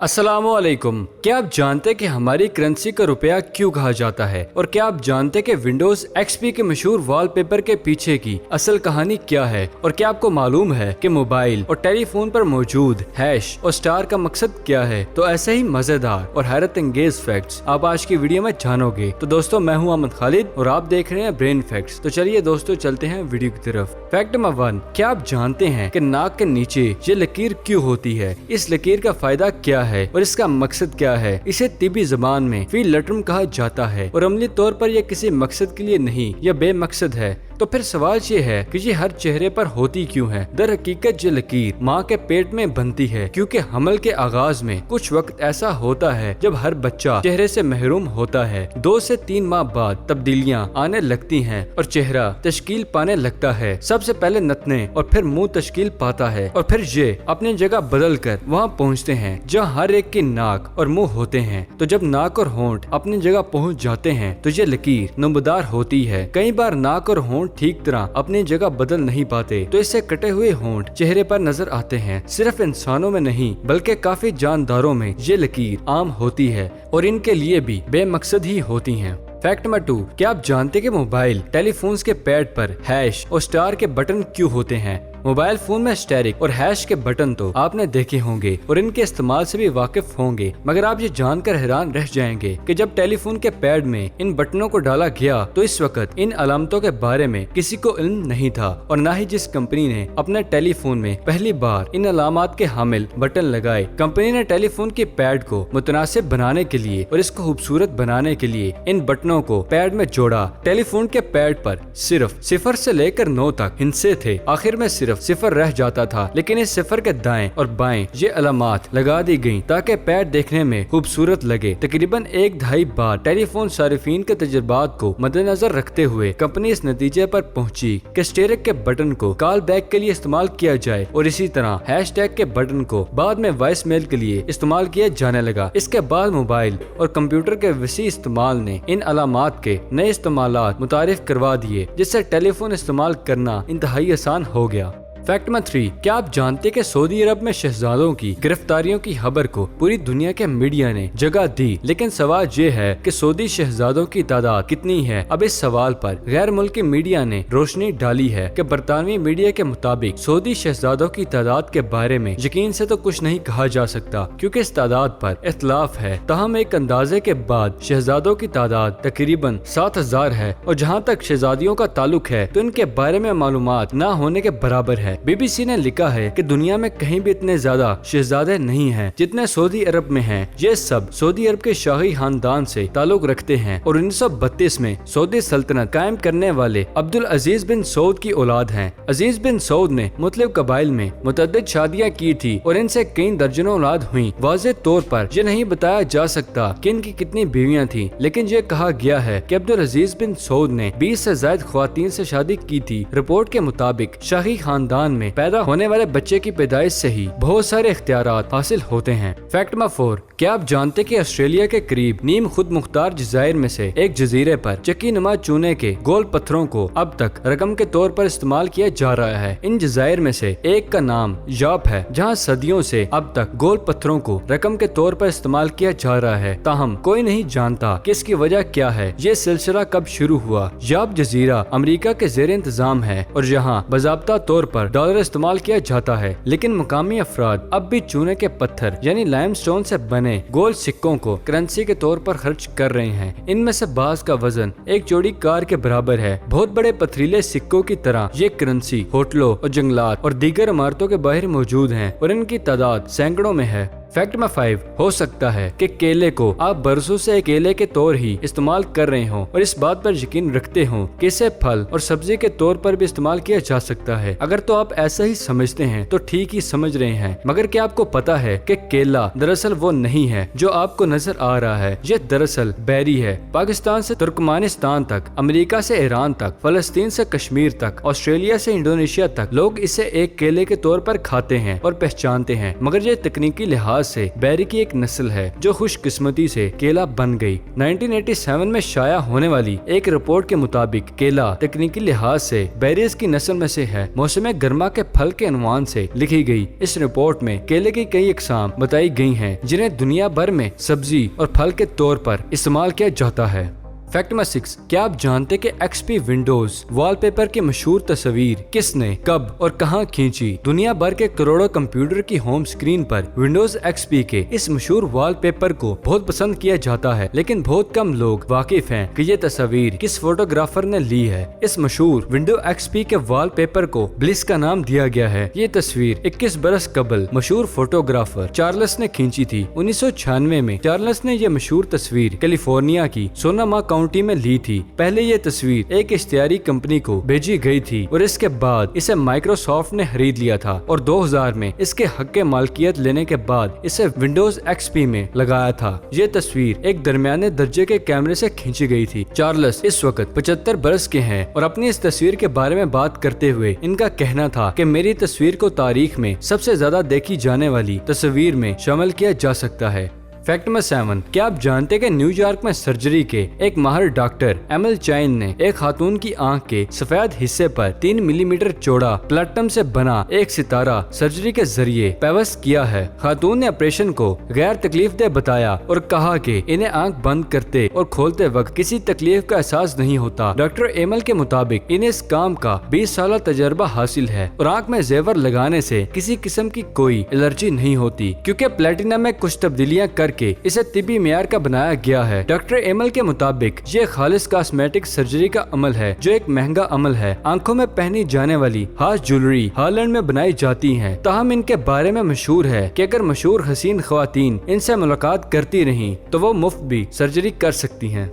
अस्सलामुअलैकुम। क्या आप जानते हैं कि हमारी करेंसी का रुपया क्यों कहा जाता है? और क्या आप जानते हैं कि विंडोज एक्सपी के मशहूर वॉलपेपर के पीछे की असल कहानी क्या है? और क्या आपको मालूम है कि मोबाइल और टेलीफोन पर मौजूद हैश और स्टार का मकसद क्या है? तो ऐसे ही मजेदार और हैरत अंगेज फैक्ट्स आप आज की वीडियो में जानोगे। तो दोस्तों, मैं हूं अहमद खालिद और आप देख रहे हैं ब्रेन फैक्ट्स। तो चलिए दोस्तों, चलते हैं वीडियो की तरफ। फैक्ट नंबर 1, क्या आप जानते हैं कि नाक के नीचे ये लकीर क्यों होती है? इस लकीर का फायदा क्या है और इसका मकसद क्या है? इसे तिब्बी जबान में फी लटरम कहा जाता है और अमली तौर पर यह किसी मकसद के लिए नहीं, यह बेमकसद है। तो फिर सवाल ये है कि ये हर चेहरे पर होती क्यों है? दर हकीकत ये लकीर माँ के पेट में बनती है क्योंकि हमल के आगाज में कुछ वक्त ऐसा होता है जब हर बच्चा चेहरे से महरूम होता है। 2 से 3 माह बाद तब्दीलियाँ आने लगती हैं और चेहरा तश्कील पाने लगता है। सबसे पहले नतने और फिर मुंह तश्कील पाता है और फिर ये अपनी जगह बदल कर वहाँ पहुँचते हैं जहाँ हर एक की नाक और मुंह होते हैं। तो जब नाक और होंठ अपनी जगह पहुँच जाते हैं तो ये लकीर नमदार होती है। कई बार नाक और होंठ ठीक तरह अपनी जगह बदल नहीं पाते तो इससे कटे हुए होंठ चेहरे पर नजर आते हैं। सिर्फ इंसानों में नहीं बल्कि काफी जानदारों में ये लकीर आम होती है और इनके लिए भी बेमकसद ही होती हैं। फैक्ट नंबर 2, क्या आप जानते कि मोबाइल टेलीफोन्स के पैड पर हैश और स्टार के बटन क्यों होते हैं? मोबाइल फोन में स्टेरिक और हैश के बटन तो आपने देखे होंगे और इनके इस्तेमाल से भी वाकिफ होंगे, मगर आप ये जानकर हैरान रह जाएंगे कि जब टेलीफोन के पैड में इन बटनों को डाला गया तो इस वक्त इन अलामतों के बारे में किसी को इल्म नहीं था और न ही जिस कंपनी ने अपने टेलीफोन में पहली बार इन अलामात के हामिल बटन लगाए। कंपनी ने टेलीफोन के पैड को मुतनासिब बनाने के लिए और इसको खूबसूरत बनाने के लिए इन बटनों को पैड में जोड़ा। टेलीफोन के पैड पर सिर्फ 0 से लेकर 9 तक हिस्से थे। आखिर में सिर्फ 0 रह जाता था, लेकिन इस 0 के दाएं और बाएं ये अलामात लगा दी गयी ताकि पैड देखने में खूबसूरत लगे। तकरीबन 1-2.5 बार टेलीफोन सारिफीन के तजुर्बात को मद्देनजर रखते हुए कंपनी इस नतीजे पर पहुंची कि स्टेरिक के बटन को कॉल बैक के लिए इस्तेमाल किया जाए और इसी तरह हैशटैग के बटन को बाद में वॉइस मेल के लिए इस्तेमाल किया जाने लगा। इसके बाद मोबाइल और कंप्यूटर के वसी इस्तेमाल ने इन अलामात के नए इस्तेमालात मुतारिफ करवा दिए, जिससे टेलीफोन इस्तेमाल करना इंतहाई आसान हो गया। फैक्ट नंबर 3, क्या आप जानते कि सऊदी अरब में शहजादों की गिरफ्तारियों की खबर को पूरी दुनिया के मीडिया ने जगह दी, लेकिन सवाल ये है कि सऊदी शहजादों की तादाद कितनी है? अब इस सवाल पर गैर मुल्की मीडिया ने रोशनी डाली है कि बरतानवी मीडिया के मुताबिक सऊदी शहजादों की तादाद के बारे में यकीन से तो कुछ नहीं कहा जा सकता क्योंकि इस तादाद पर इख्तलाफ है। ताहम एक अंदाजे के बाद शहजादों की तादाद तकरीबन 7000 है और जहाँ तक शहजादियों का ताल्लुक है तो इनके बारे में मालूमात न होने के बराबर है। बीबीसी ने लिखा है कि दुनिया में कहीं भी इतने ज्यादा शहजादे नहीं हैं जितने सऊदी अरब में हैं। ये सब सऊदी अरब के शाही खानदान से ताल्लुक रखते हैं और 1932 में सऊदी सल्तनत कायम करने वाले अब्दुल अजीज बिन सऊद की औलाद हैं। अजीज बिन सऊद ने मुख्तलिफ कबाइल में मुतअद्दिद शादियां की थी और इनसे कई दर्जनों औलाद हुई। वाज़ेह तौर पर यह नहीं बताया जा सकता कि इनकी कितनी बीवियां थी, लेकिन ये कहा गया है कि अब्दुल अजीज बिन सऊद ने 20 से ज्यादा ख्वातीन से शादी की थी। रिपोर्ट के मुताबिक शाही खानदान में पैदा होने वाले बच्चे की पैदाइश से ही बहुत सारे इख्तियारात हासिल होते हैं। फैक्ट नंबर 4, क्या आप जानते कि ऑस्ट्रेलिया के करीब नीम खुद मुख्तार जज़ायर में से एक जजीरे पर चक्की नुमा चूने के गोल पत्थरों को अब तक रकम के तौर पर इस्तेमाल किया जा रहा है। इन जज़ायर में से एक का नाम याप है, जहाँ सदियों से अब तक गोल पत्थरों को रकम के तौर पर इस्तेमाल किया जा रहा है। ताहम कोई नहीं जानता कि इसकी वजह क्या है। ये सिलसिला कब शुरू हुआ? याप जजीरा अमेरिका के ज़ेर इंतजाम है और यहाँ बाज़ाब्ता तौर पर डॉलर इस्तेमाल किया जाता है, लेकिन मुकामी अफराद अब भी चूने के पत्थर यानी लाइमस्टोन से बने गोल सिक्कों को करेंसी के तौर पर खर्च कर रहे हैं। इनमें से बाज का वजन एक जोड़ी कार के बराबर है। बहुत बड़े पथरीले सिक्कों की तरह ये करेंसी होटलों और जंगलात और दीगर इमारतों के बाहर मौजूद हैं और इनकी तादाद सैकड़ों में है। फैक्ट नंबर 5, हो सकता है कि केले को आप बरसों से केले के तौर ही इस्तेमाल कर रहे हो और इस बात पर यकीन रखते हो कि इसे फल और सब्जी के तौर पर भी इस्तेमाल किया जा सकता है। अगर तो आप ऐसा ही समझते हैं तो ठीक ही समझ रहे हैं, मगर क्या आपको पता है कि केला दरअसल वो नहीं है जो आपको नजर आ रहा है। ये दरअसल बेरी है। पाकिस्तान से तुर्कमानिस्तान तक, अमेरिका से ईरान तक, फलस्तीन से कश्मीर तक, ऑस्ट्रेलिया से इंडोनेशिया तक लोग इसे एक केले के तौर पर खाते हैं और पहचानते हैं, मगर ये तकनीकी लिहाज लिहाज से बेरी की एक नस्ल है जो खुशकिस्मती से केला बन गई। 1987 में शाया होने वाली एक रिपोर्ट के मुताबिक केला तकनीकी लिहाज से बेरीज की नस्ल में से है। मौसम गर्मा के फल के अनुमान से लिखी गई इस रिपोर्ट में केले की कई इकसाम बताई गई हैं जिन्हें दुनिया भर में सब्जी और फल के तौर पर इस्तेमाल किया जाता है। फैक्ट नंबर 6, क्या आप जानते कि XP विंडोज वॉलपेपर की मशहूर तस्वीर किसने, कब और कहां खींची? दुनिया भर के करोड़ों कंप्यूटर की होम स्क्रीन पर विंडोज XP के इस मशहूर वॉलपेपर को बहुत पसंद किया जाता है, लेकिन बहुत कम लोग वाकिफ हैं कि ये तस्वीर किस फोटोग्राफर ने ली है। इस मशहूर विंडो XP के वॉलपेपर को ब्लिस का नाम दिया गया है। ये तस्वीर 21 बरस कबल मशहूर फोटोग्राफर चार्ल्स ने खींची थी। 1996 में चार्ल्स ने यह मशहूर तस्वीर कैलिफोर्निया की सोनामा काउंटी में ली थी। पहले ये तस्वीर एक इश्तिहारी कंपनी को भेजी गई थी और इसके बाद इसे माइक्रोसॉफ्ट ने खरीद लिया था और 2000 में इसके हक के मालकियत लेने के बाद इसे विंडोज XP में लगाया था। ये तस्वीर एक दरमियाने दर्जे के कैमरे से खींची गई थी। चार्ल्स इस वक्त 75 बरस के हैं और अपनी इस तस्वीर के बारे में बात करते हुए इनका कहना था कि मेरी तस्वीर को तारीख में सबसे ज्यादा देखी जाने वाली तस्वीर में शामिल किया जा सकता है। फैक्ट नंबर 7, क्या आप जानते हैं कि न्यूयॉर्क में सर्जरी के एक माहिर डॉक्टर एमएल चाइन ने एक खातून की आंख के सफेद हिस्से पर 3 मिलीमीटर चौड़ा प्लेटिनम से बना एक सितारा सर्जरी के जरिए पेवस किया है। खातून ने ऑपरेशन को गैर तकलीफ दे बताया और कहा कि इन्हें आंख बंद करते और खोलते वक्त किसी तकलीफ का एहसास नहीं होता। डॉक्टर एमएल के मुताबिक इन्हें इस काम का 20 साल तजर्बा हासिल है और आंख में जेवर लगाने से किसी किस्म की कोई एलर्जी नहीं होती, क्योंकि प्लेटिनम में कुछ तब्दीलियां कर के इसे तिब्बी मियार का बनाया गया है। डॉक्टर एमल के मुताबिक ये खालिस कॉस्मेटिक सर्जरी का अमल है जो एक महंगा अमल है। आंखों में पहनी जाने वाली खास ज्वेलरी हॉलैंड में बनाई जाती है। ताहम इनके बारे में मशहूर है कि अगर मशहूर हसीन ख्वातीन इनसे मुलाकात करती रही तो वो मुफ्त भी सर्जरी कर सकती हैं।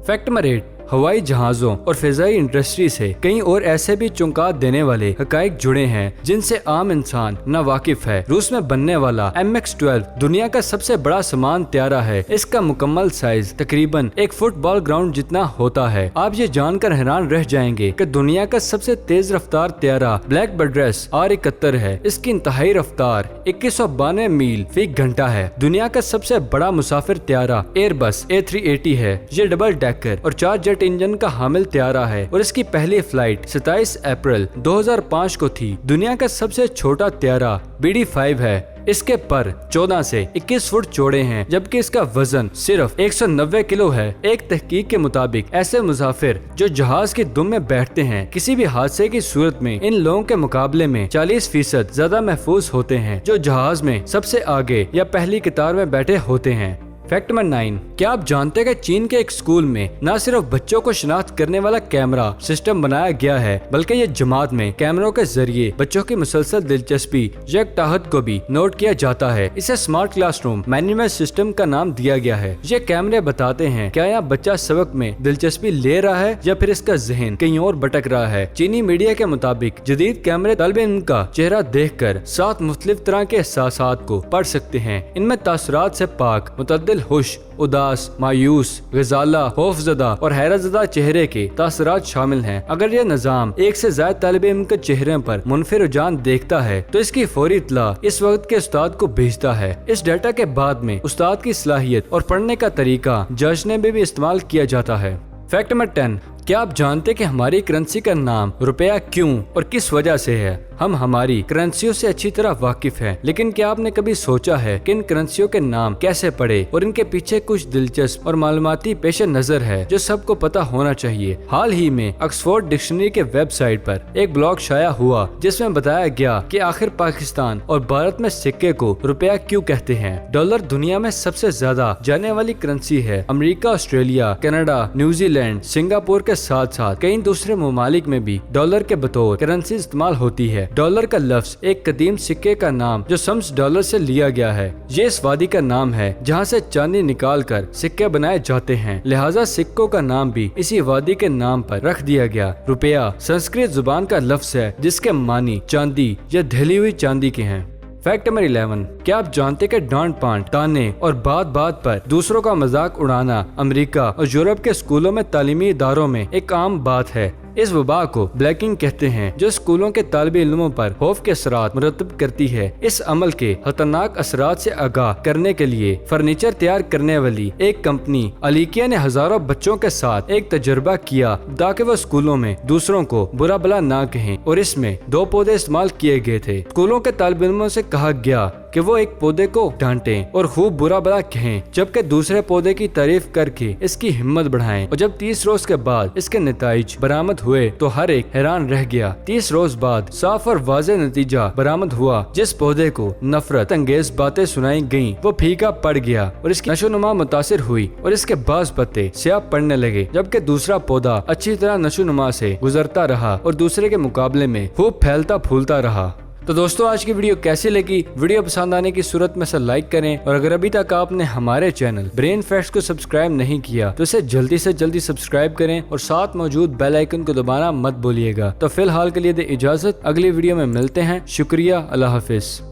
फैक्ट नंबर 8, हवाई जहाजों और फिजाई इंडस्ट्री से कई और ऐसे भी चौंका देने वाले हकाइक जुड़े हैं जिनसे आम इंसान न वाकिफ है। रूस में बनने वाला MX-12 दुनिया का सबसे बड़ा सामान त्यारा है। इसका मुकम्मल साइज तकरीबन एक फुटबॉल ग्राउंड जितना होता है। आप ये जानकर हैरान रह जाएंगे कि दुनिया का सबसे तेज रफ्तार त्यारा ब्लैक बर्ड्रेस R71 है। इसकी इंतहाई रफ्तार 2192 मील फी घंटा है। दुनिया का सबसे बड़ा मुसाफिर त्यारा एयरबस A380 है। ये डबल डेकर और 4 जेट इंजन का हामिल त्यारा है और इसकी पहली फ्लाइट 27 अप्रैल 2005 को थी। दुनिया का सबसे छोटा त्यारा BD-5 है। इसके पर 14 से 21 फुट चौड़े हैं जबकि इसका वजन सिर्फ 190 किलो है। एक तहकीक के मुताबिक ऐसे मुसाफिर जो जहाज की दुम में बैठते हैं किसी भी हादसे की सूरत में इन लोगों के मुकाबले में 40% ज्यादा महफूज होते हैं जो जहाज में सबसे आगे या पहली कतार में बैठे होते हैं। फैक्ट नंबर 9, क्या आप जानते हैं कि चीन के एक स्कूल में न सिर्फ बच्चों को शिनाख्त करने वाला कैमरा सिस्टम बनाया गया है बल्कि ये जमात में कैमरों के जरिए बच्चों की मुसलसल दिलचस्पी यकताहत को भी नोट किया जाता है। इसे स्मार्ट क्लासरूम मैनेजमेंट सिस्टम का नाम दिया गया है। ये कैमरे बताते हैं क्या यहाँ बच्चा सबक में दिलचस्पी ले रहा है या फिर इसका जहन कहीं और भटक रहा है। चीनी मीडिया के मुताबिक जदीद कैमरे तलबे इनका चेहरा देख कर 7 मुख्तलिफ तरह के एहसासात को पढ़ सकते हैं। इनमें तासरात से पाक मुतअद्दिल खुश, उदास, मायूस, गजाला, खौफजदा और हैरतजदा चेहरे के तासरात शामिल हैं। अगर यह निजाम एक से ज्यादा तालिबे इल्म के चेहरे पर मुनफिर रुझान देखता है तो इसकी फौरी इत्तला इस वक्त के उस्ताद को भेजता है। इस डाटा के बाद में उस्ताद की सलाहियत और पढ़ने का तरीका जांचने में भी इस्तेमाल किया जाता है। फैक्ट नंबर 10, क्या आप जानते कि हमारी करेंसी का नाम रुपया क्यों और किस वजह से है? हम हमारी करेंसियों से अच्छी तरह वाकिफ हैं, लेकिन क्या आपने कभी सोचा है कि इन करेंसियों के नाम कैसे पढ़े और इनके पीछे कुछ दिलचस्प और मालूमाती पेश नजर है जो सबको पता होना चाहिए। हाल ही में ऑक्सफोर्ड डिक्शनरी के वेबसाइट पर एक ब्लॉग शाया हुआ जिसमें बताया गया कि आखिर पाकिस्तान और भारत में सिक्के को रुपया क्यों कहते हैं। डॉलर दुनिया में सबसे ज्यादा जाने वाली करेंसी है। America, Australia, Canada, New Zealand, Singapore के साथ साथ कई दूसरे ममालिक में भी डॉलर के बतौर करेंसी इस्तेमाल होती है। डॉलर का लफ्ज एक कदीम सिक्के का नाम जो शम्स डॉलर से लिया गया है। ये इस वादी का नाम है जहाँ से चांदी निकाल कर सिक्के बनाए जाते हैं, लिहाजा सिक्कों का नाम भी इसी वादी के नाम पर रख दिया गया। रुपया संस्कृत जुबान का लफ्ज है जिसके मानी चांदी या ढली हुई चांदी के हैं। फैक्ट नंबर 11, क्या आप जानते कि डांट पांट, ताने और बात बात पर दूसरों का मजाक उड़ाना अमेरिका और यूरोप के स्कूलों में तालीमी इदारों में एक आम बात है। इस वबा को ब्लैकिंग कहते हैं, जो स्कूलों के तालिबे इल्मों पर खौफ के असरात मुरतब करती है। इस अमल के खतरनाक असरात से आगाह करने के लिए फर्नीचर तैयार करने वाली एक कंपनी अलीकिया ने हजारों बच्चों के साथ एक तजुर्बा किया ताकि वो स्कूलों में दूसरों को बुरा भला ना कहें, और इसमें 2 पौधे इस्तेमाल किए गए थे। स्कूलों के तालिबे इल्मों से कहा गया कि वो एक पौधे को डांटें और खूब बुरा भला कहें, जबकि दूसरे पौधे की तारीफ करके इसकी हिम्मत बढ़ाएं। और जब 30 रोज के बाद इसके नतीजे बरामद हुए तो हर एक हैरान रह गया। 30 रोज बाद साफ और वाज़ेह नतीजा बरामद हुआ। जिस पौधे को नफरत अंगेज बातें सुनाई गयी वो फीका पड़ गया और इसकी नशोनुमा मुतासिर हुई और इसके बाज़ पत्ते स्याह पड़ने लगे, जबकि दूसरा पौधा अच्छी तरह नशोनुमा से गुजरता रहा और दूसरे के मुकाबले में खूब फैलता फूलता रहा। तो दोस्तों, आज की वीडियो कैसी लगी? वीडियो पसंद आने की सूरत में से लाइक करें, और अगर अभी तक आपने हमारे चैनल ब्रेन फैक्ट्स को सब्सक्राइब नहीं किया तो इसे जल्दी से जल्दी सब्सक्राइब करें और साथ मौजूद बेल आइकन को दबाना मत भूलिएगा। तो फिलहाल के लिए दे इजाजत, अगली वीडियो में मिलते हैं। शुक्रिया, अल्लाह हाफिज।